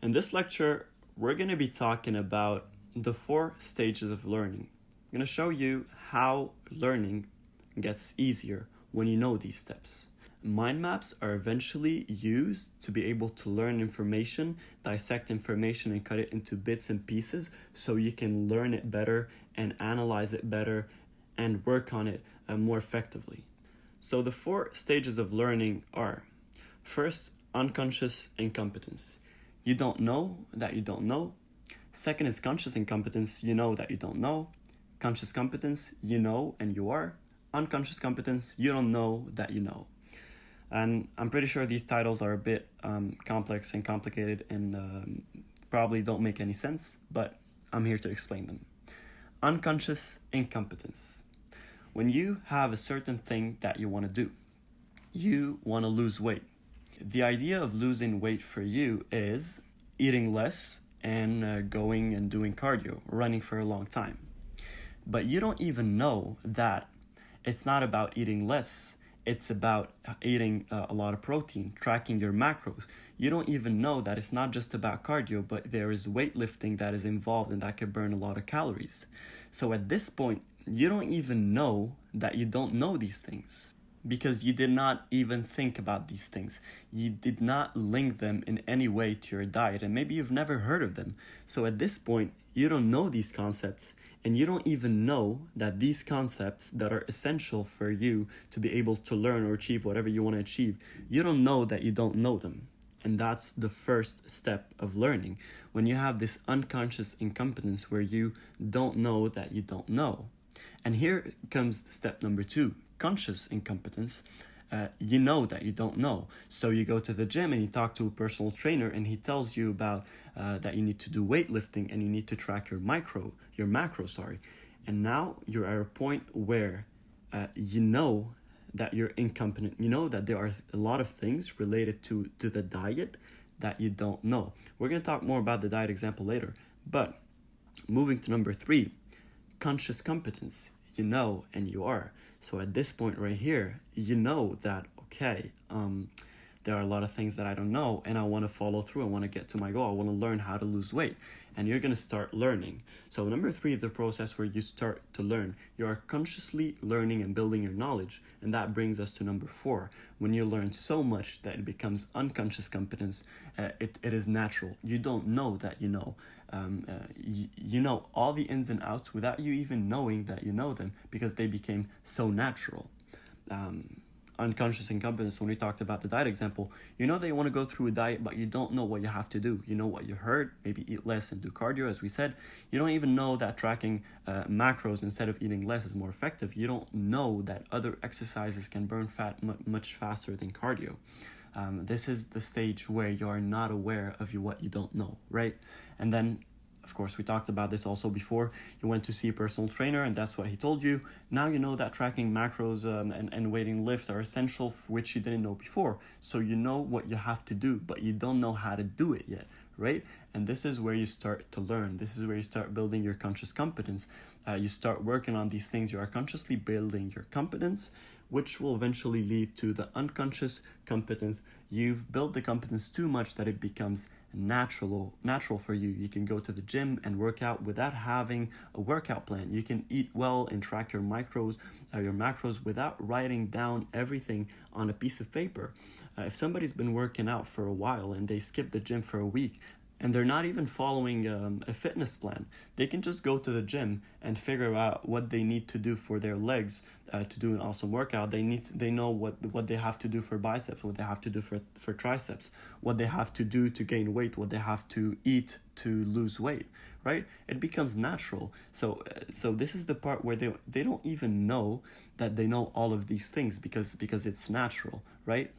In this lecture, we're going to be talking about the 4 stages of learning. I'm going to show you how learning gets easier when you know these steps. Mind maps are eventually used to be able to learn information, dissect information, and cut it into bits and pieces so you can learn it better and analyze it better and work on it more effectively. So the 4 stages of learning are: first, unconscious incompetence. You don't know that you don't know. Second is conscious incompetence. You know that you don't know. Conscious competence, you know and you are. Unconscious competence, you don't know that you know. And I'm pretty sure these titles are a bit complex and complicated and probably don't make any sense, but I'm here to explain them. Unconscious incompetence. When you have a certain thing that you want to do, you want to lose weight. The idea of losing weight for you is eating less and going and doing cardio, running for a long time. But you don't even know that it's not about eating less. It's about eating a lot of protein, tracking your macros. You don't even know that it's not just about cardio, but there is weightlifting that is involved and that can burn a lot of calories. So at this point, you don't even know that you don't know these things because you did not even think about these things. You did not link them in any way to your diet, and maybe you've never heard of them. So at this point, you don't know these concepts, and you don't even know that these concepts that are essential for you to be able to learn or achieve whatever you want to achieve, you don't know that you don't know them. And that's the first step of learning. When you have this unconscious incompetence where you don't know that you don't know. And here comes step number 2, conscious incompetence. You know that you don't know. So you go to the gym and you talk to a personal trainer and he tells you about that you need to do weightlifting and you need to track your macro. And now you're at a point where you know that you're incompetent. You know that there are a lot of things related to the diet that you don't know. We're going to talk more about the diet example later. But moving to number 3, conscious competence. You know and you are. So at this point right here, you know that, okay, there are a lot of things that I don't know and I want to follow through. I want to get to my goal. I want to learn how to lose weight. And you're going to start learning. So number 3 is the process where you start to learn. You are consciously learning and building your knowledge. And that brings us to number 4. When you learn so much that it becomes unconscious competence, it is natural. You don't know that you know. You know all the ins and outs without you even knowing that you know them because they became so natural. Unconscious incompetence, when we talked about the diet example, you know that you want to go through a diet, but you don't know what you have to do. You know what you heard, maybe eat less and do cardio, as we said. You don't even know that tracking macros instead of eating less is more effective. You don't know that other exercises can burn fat much faster than cardio. This is the stage where you are not aware of what you don't know, right? And then, of course, we talked about this also before. You went to see a personal trainer and that's what he told you. Now you know that tracking macros and weighting lift are essential, which you didn't know before. So you know what you have to do, but you don't know how to do it yet, right? And this is where you start to learn. This is where you start building your conscious competence. You start working on these things. You are consciously building your competence, which will eventually lead to the unconscious competence. You've built the competence too much that it becomes natural for you. You can go to the gym and work out without having a workout plan. You can eat well and track your macros without writing down everything on a piece of paper. If somebody's been working out for a while and they skip the gym for a week, and they're not even following a fitness plan, they can just go to the gym and figure out what they need to do for their legs to do an awesome workout. They know what they have to do for biceps, what they have to do for triceps, what they have to do to gain weight, what they have to eat to lose weight, right? It becomes natural. So this is the part where they don't even know that they know all of these things because it's natural, right?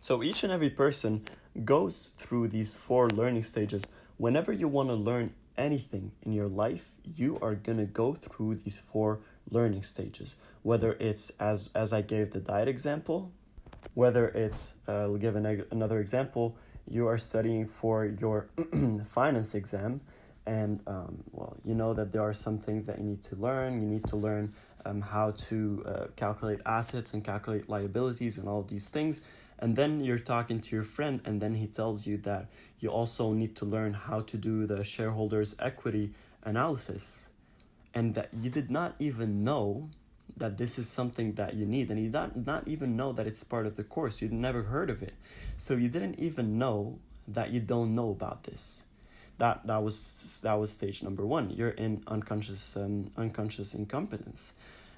So each and every person goes through these 4 learning stages. Whenever you want to learn anything in your life, you are going to go through these 4 learning stages. Whether it's, as I gave the diet example, whether it's, I'll give another example, you are studying for your finance exam, and you know that there are some things that you need to learn. You need to learn how to calculate assets and calculate liabilities and all of these things. And then you're talking to your friend, and then he tells you that you also need to learn how to do the shareholders' equity analysis, and that you did not even know that this is something that you need, and you not even know that it's part of the course. You'd never heard of it, so you didn't even know that you don't know about this. That was stage number one. You're in unconscious incompetence.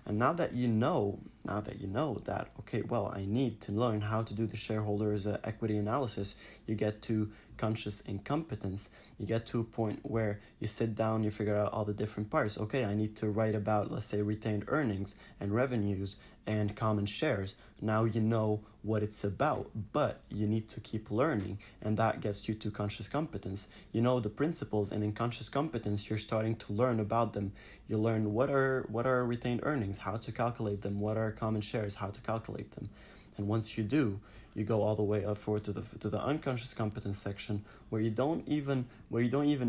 And now that you know that, okay, well, I need to learn how to do the shareholders equity analysis, you get to conscious incompetence. You get to a point where you sit down, you figure out all the different parts. Okay, I need to write about, let's say, retained earnings and revenues and common shares. Now you know what it's about, but you need to keep learning, and that gets you to conscious competence. You know the principles, and in conscious competence, you're starting to learn about them. You learn what are retained earnings, how to calculate them, what are common shares, how to calculate them. And once you do, you go all the way up forward to the unconscious competence section, where you don't even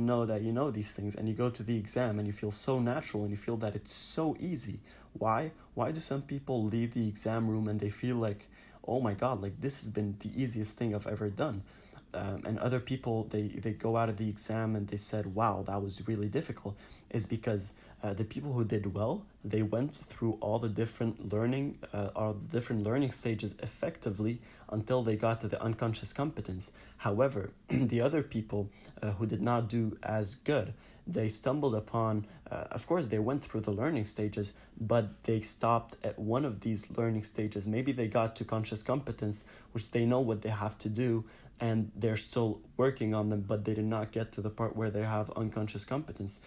know that you know these things, and you go to the exam and you feel so natural and you feel that it's so easy. Why do some people leave the exam room and they feel like, oh my god, like this has been the easiest thing I've ever done? And other people, they go out of the exam and they said, wow, that was really difficult, is because the people who did well, they went through all the different learning stages effectively until they got to the unconscious competence. However, the other people who did not do as good, they stumbled upon, of course, they went through the learning stages, but they stopped at one of these learning stages. Maybe they got to conscious competence, which they know what they have to do, and they're still working on them, but they did not get to the part where they have unconscious competence.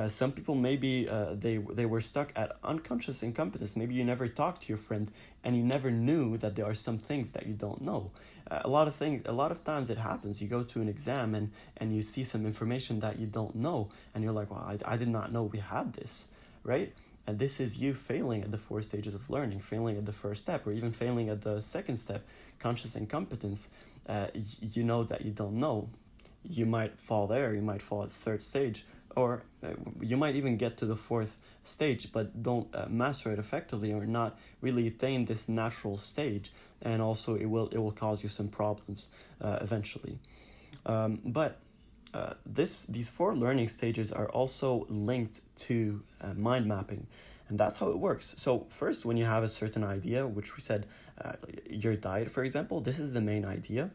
Some people, maybe they were stuck at unconscious incompetence. Maybe you never talked to your friend and you never knew that there are some things that you don't know. A lot of times it happens. You go to an exam and you see some information that you don't know, and you're like, well, I did not know we had this, right? And this is you failing at the 4 stages of learning, failing at the first step, or even failing at the second step, conscious incompetence. You know that you don't know. You might fall there, you might fall at the 3rd stage, or you might even get to the 4th stage, but don't master it effectively, or not really attain this natural stage, and also it will cause you some problems eventually. But these 4 learning stages are also linked to mind mapping, and that's how it works. So first, when you have a certain idea, which we said, your diet, for example, this is the main idea.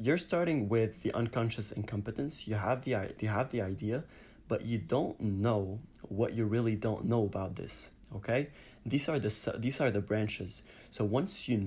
You're starting with the unconscious incompetence. You have the idea, but you don't know what you really don't know about this. Okay, these are the branches. So once you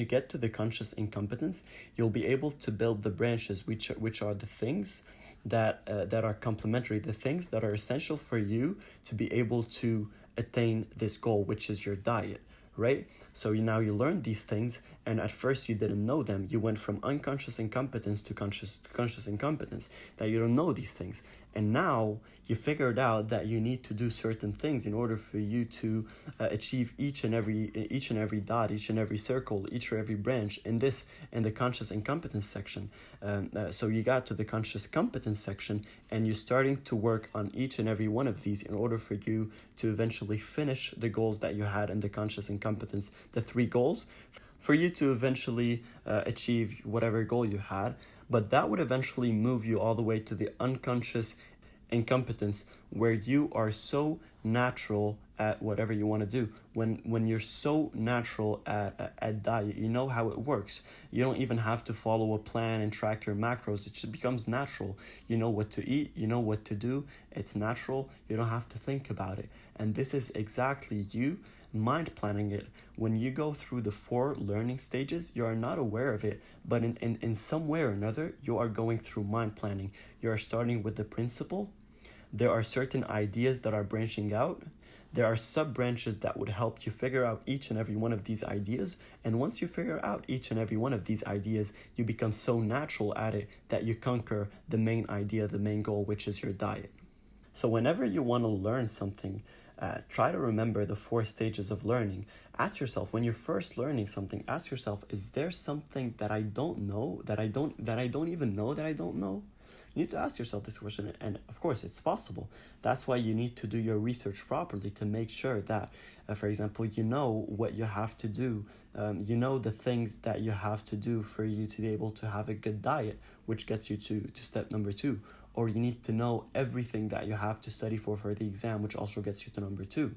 get to the conscious incompetence, you'll be able to build the branches, which are the things that are complementary, the things that are essential for you to be able to attain this goal, which is your diet. Right? So you learn these things, and at first you didn't know them. You went from unconscious incompetence to conscious incompetence, that you don't know these things. And now you figured out that you need to do certain things in order for you to achieve each and every dot, each and every circle, each or every branch in the conscious incompetence section. So you got to the conscious competence section, and you're starting to work on each and every one of these in order for you to eventually finish the goals that you had in the conscious incompetence, the 3 goals, for you to eventually achieve whatever goal you had. But that would eventually move you all the way to the unconscious incompetence, where you are so natural at whatever you want to do. When you're so natural at diet, you know how it works. You don't even have to follow a plan and track your macros. It just becomes natural. You know what to eat, you know what to do. It's natural. You don't have to think about it. And this is exactly you mind planning it. When you go through the 4 learning stages, you are not aware of it, but in some way or another, you are going through mind planning. You are starting with the principle. There are certain ideas that are branching out. There are sub-branches that would help you figure out each and every one of these ideas. And once you figure out each and every one of these ideas, you become so natural at it that you conquer the main idea, the main goal, which is your diet. So whenever you want to learn something, try to remember the 4 stages of learning. Ask yourself, when you're first learning something, ask yourself, is there something that I don't know, that I don't even know that I don't know? You need to ask yourself this question, and of course, it's possible. That's why you need to do your research properly to make sure that, for example, you know what you have to do. You know the things that you have to do for you to be able to have a good diet, which gets you to step number 2. Or you need to know everything that you have to study for the exam, which also gets you to number 2.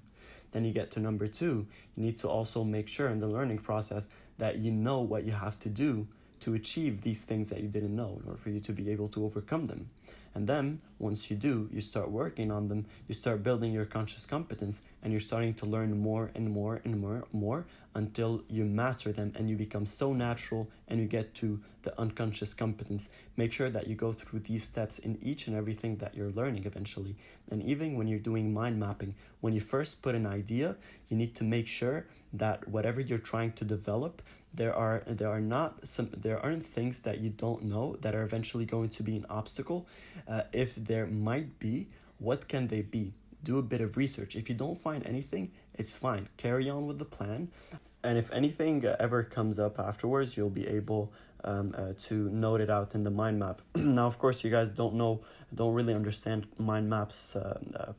Then you get to number 2, you need to also make sure in the learning process that you know what you have to do to achieve these things that you didn't know in order for you to be able to overcome them. And then once you do, you start working on them, you start building your conscious competence, and you're starting to learn more and more and more until you master them and you become so natural and you get to the unconscious competence. Make sure that you go through these steps in each and everything that you're learning eventually. And even when you're doing mind mapping, when you first put an idea, you need to make sure that whatever you're trying to develop, there aren't things that you don't know that are eventually going to be an obstacle. If there might be, what can they be? Do a bit of research. If you don't find anything, it's fine. Carry on with the plan. And if anything ever comes up afterwards, you'll be able to note it out in the mind map. Now, of course, you guys don't really understand mind maps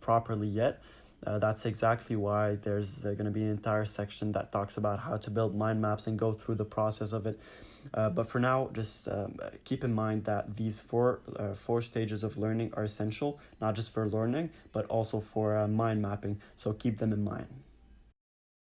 properly yet. That's exactly why there's going to be an entire section that talks about how to build mind maps and go through the process of it. But for now, just keep in mind that these four stages of learning are essential, not just for learning, but also for mind mapping. So keep them in mind.